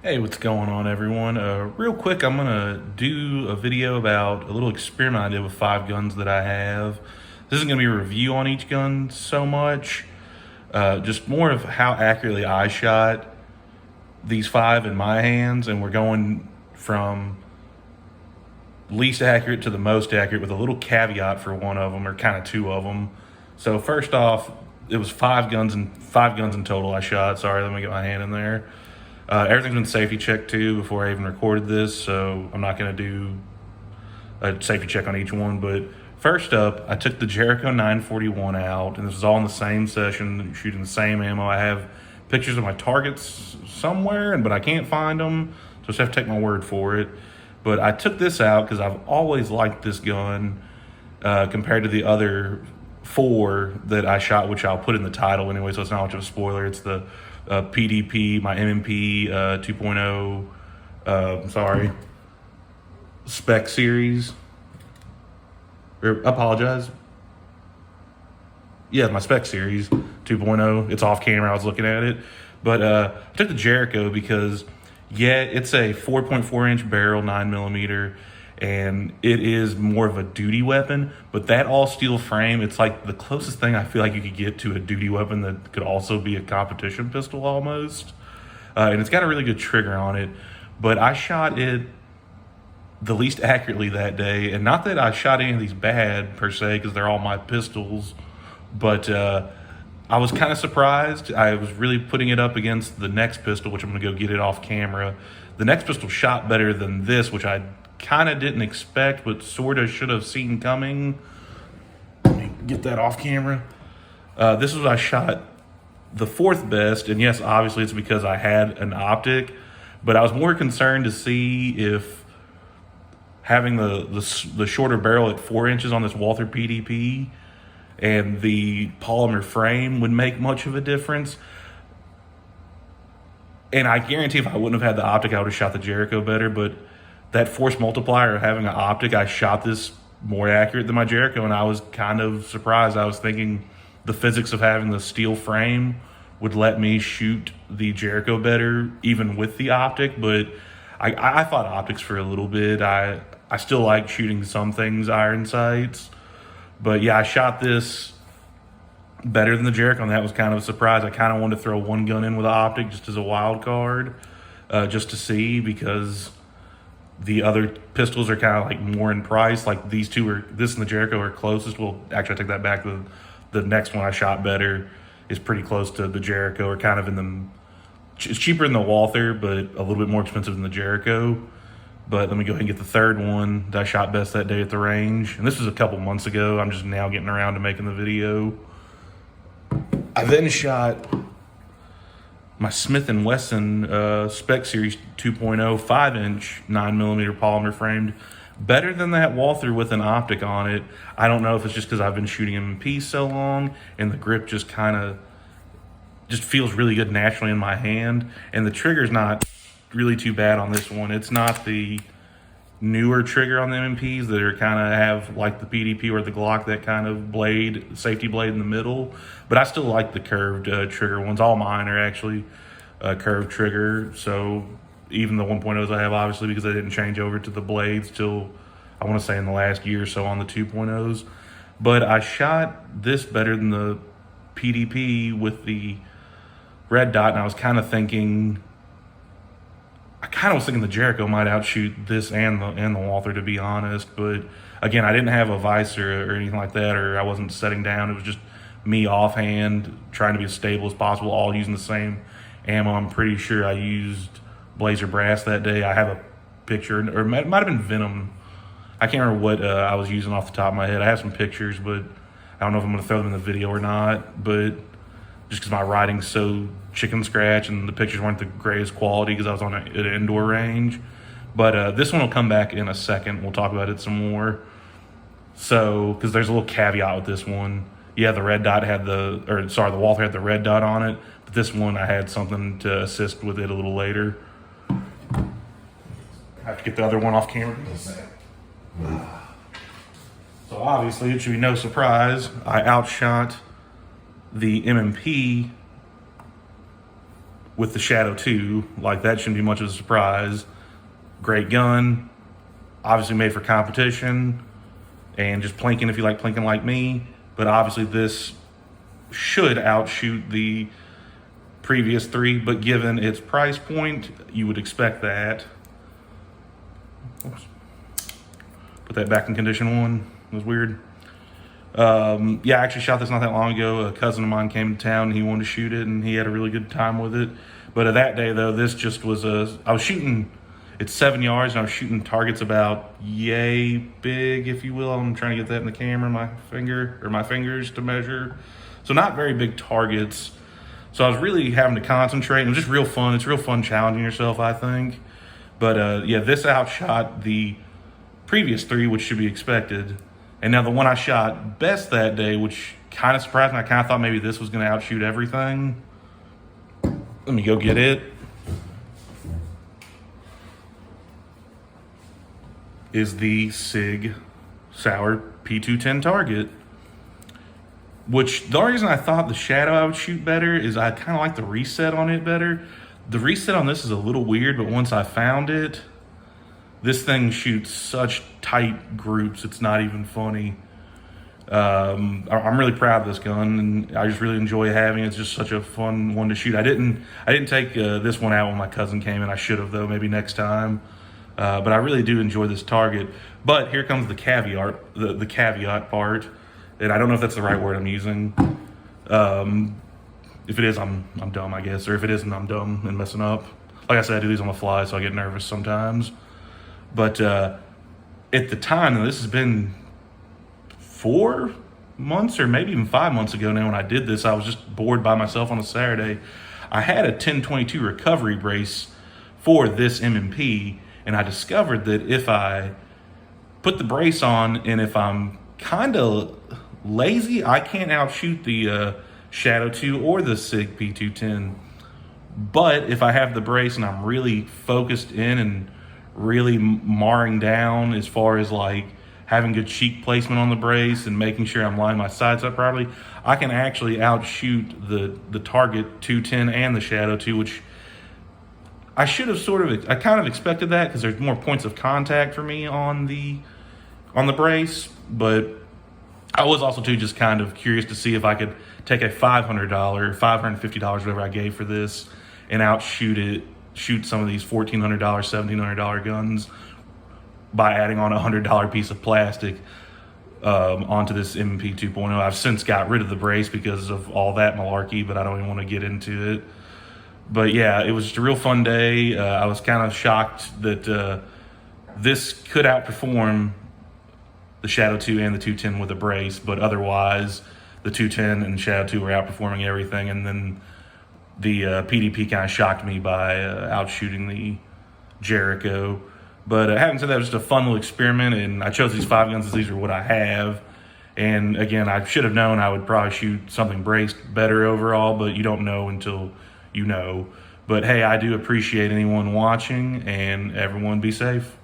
Hey, what's going on, everyone? Real quick, I'm gonna do a video about a little experiment I did with 5 guns that I have. This isn't gonna be a review on each gun so much, just more of how accurately I shot these 5 in my hands, and we're going from least accurate to the most accurate with a little caveat for one of them, or kind of two of them. So first off, it was 5 guns and 5 guns in total I shot. Sorry, let me get my hand in there. Everything's been safety checked too before I even recorded this, so I'm not going to do a safety check on each one. But first up, I took the Jericho 941 out, and this was all in the same session, shooting the same ammo. I have pictures of my targets somewhere, but I can't find them, so I just have to take my word for it. But I took this out because I've always liked this gun compared to the other 4 that I shot, which I'll put in the title anyway, so it's not much of a spoiler. It's the PDP, my MMP 2.0, Spec series. Or, apologize. Yeah, my Spec series 2.0. It's off camera, I was looking at it. But I took the Jericho because, yeah, it's a 4.4-inch barrel, 9mm, and it is more of a duty weapon. But that all-steel frame, it's like the closest thing I feel like you could get to a duty weapon that could also be a competition pistol almost. And it's got a really good trigger on it. But I shot it the least accurately that day. And not that I shot any of these bad, per se, because they're all my pistols. But I was kind of surprised. I was really putting it up against the next pistol, which I'm going to go get it off camera. The next pistol shot better than this, which I kind of didn't expect, but sort of should have seen coming. Let me get that off camera. This is what I shot the 4th best, and yes, obviously it's because I had an optic, but I was more concerned to see if having the shorter barrel at 4 inches on this Walther PDP and the polymer frame would make much of a difference. And I guarantee if I wouldn't have had the optic, I would have shot the Jericho better. But that force multiplier of having an optic, I shot this more accurate than my Jericho, and I was kind of surprised. I was thinking the physics of having the steel frame would let me shoot the Jericho better, even with the optic. But I thought optics for a little bit. I still like shooting some things iron sights. But yeah, I shot this better than the Jericho, and that was kind of a surprise. I kind of wanted to throw one gun in with an optic just as a wild card, just to see, because the other pistols are kind of like more in price. Like these two are, this and the Jericho are closest. Well, actually, I take that back. The next one I shot better is pretty close to the Jericho, or kind of in the, it's cheaper than the Walther, but a little bit more expensive than the Jericho. But let me go ahead and get the third one that I shot best that day at the range. And this was a couple months ago. I'm just now getting around to making the video. I then shot my Smith & Wesson Spec Series 2.0 5-inch 9mm polymer framed. Better than that Walther with an optic on it. I don't know if it's just because I've been shooting M&P so long and the grip just kind of just feels really good naturally in my hand. And the trigger's not really too bad on this one. It's not the newer trigger on the MMPs that are kind of have like the PDP or the Glock, that kind of blade, safety blade in the middle. But I still like the curved trigger ones. All mine are actually curved trigger. So even the 1.0s I have, obviously, because I didn't change over to the blades till I want to say in the last year or so on the 2.0s. But I shot this better than the PDP with the red dot, and I was kind of thinking, the Jericho might outshoot this and the Walther, to be honest. But again, I didn't have a visor or anything like that, or I wasn't setting down. It was just me offhand trying to be as stable as possible, all using the same ammo. I'm pretty sure I used Blazer Brass that day. I have a picture, or it might have been Venom. I can't remember what I was using off the top of my head. I have some pictures, but I don't know if I'm going to throw them in the video or not. But just because my writing's so chicken scratch and the pictures weren't the greatest quality because I was on an indoor range. But this one will come back in a second. We'll talk about it some more. So, because there's a little caveat with this one. Yeah, the red dot had the Walther had the red dot on it. But this one, I had something to assist with it a little later. I have to get the other one off camera. So obviously, it should be no surprise, I outshot the MMP with the Shadow 2. Like, that shouldn't be much of a surprise. Great gun, obviously made for competition, and just plinking if you like plinking like me. But obviously this should outshoot the previous 3, but given its price point, you would expect that. Oops. Put that back in condition 1. It was weird. Yeah, I actually shot this not that long ago. A cousin of mine came to town and he wanted to shoot it, and he had a really good time with it. But that day though, this just was I was shooting, it's 7 yards, and I was shooting targets about yay big, if you will. I'm trying to get that in the camera, my fingers to measure. So not very big targets. So I was really having to concentrate, and it was just real fun. It's real fun challenging yourself, I think. But yeah, this outshot the previous 3, which should be expected. And now the one I shot best that day, which kind of surprised me. I kind of thought maybe this was going to outshoot everything. Let me go get it. Is the Sig P210 target. Which, the only reason I thought the Shadow I would shoot better is I kind of like the reset on it better. The reset on this is a little weird, but once I found it, this thing shoots such tight groups, it's not even funny. I'm really proud of this gun, and I just really enjoy having it. It's just such a fun one to shoot. I didn't take this one out when my cousin came in. I should have, though, maybe next time. But I really do enjoy this target. But here comes the caveat, the caveat part. And I don't know if that's the right word I'm using. If it is, I'm dumb, I guess. Or if it isn't, I'm dumb and messing up. Like I said, I do these on the fly, so I get nervous sometimes. But at the time, and this has been 4 months or maybe even 5 months ago now when I did this, I was just bored by myself on a Saturday. I had a 1022 recovery brace for this M&P, and I discovered that if I put the brace on and if I'm kind of lazy, I can't outshoot the Shadow 2 or the Sig P210. But if I have the brace and I'm really focused in and really marring down as far as like having good cheek placement on the brace and making sure I'm lining my sights up properly, I can actually outshoot the Target 210 and the Shadow 2, which I should have I kind of expected that because there's more points of contact for me on the brace, but I was also too just kind of curious to see if I could take a $500, $550, whatever I gave for this, and shoot some of these $1,400, $1,700 guns by adding on a $100 piece of plastic onto this M&P 2.0. I've since got rid of the brace because of all that malarkey, but I don't even want to get into it. But yeah, it was just a real fun day. I was kind of shocked that this could outperform the Shadow 2 and the 210 with a brace, but otherwise the 210 and Shadow 2 were outperforming everything, and then the PDP kind of shocked me by outshooting the Jericho. But having said that, it was just a fun little experiment, and I chose these 5 guns as these are what I have. And again, I should have known I would probably shoot something braced better overall, but you don't know until you know. But hey, I do appreciate anyone watching, and everyone be safe.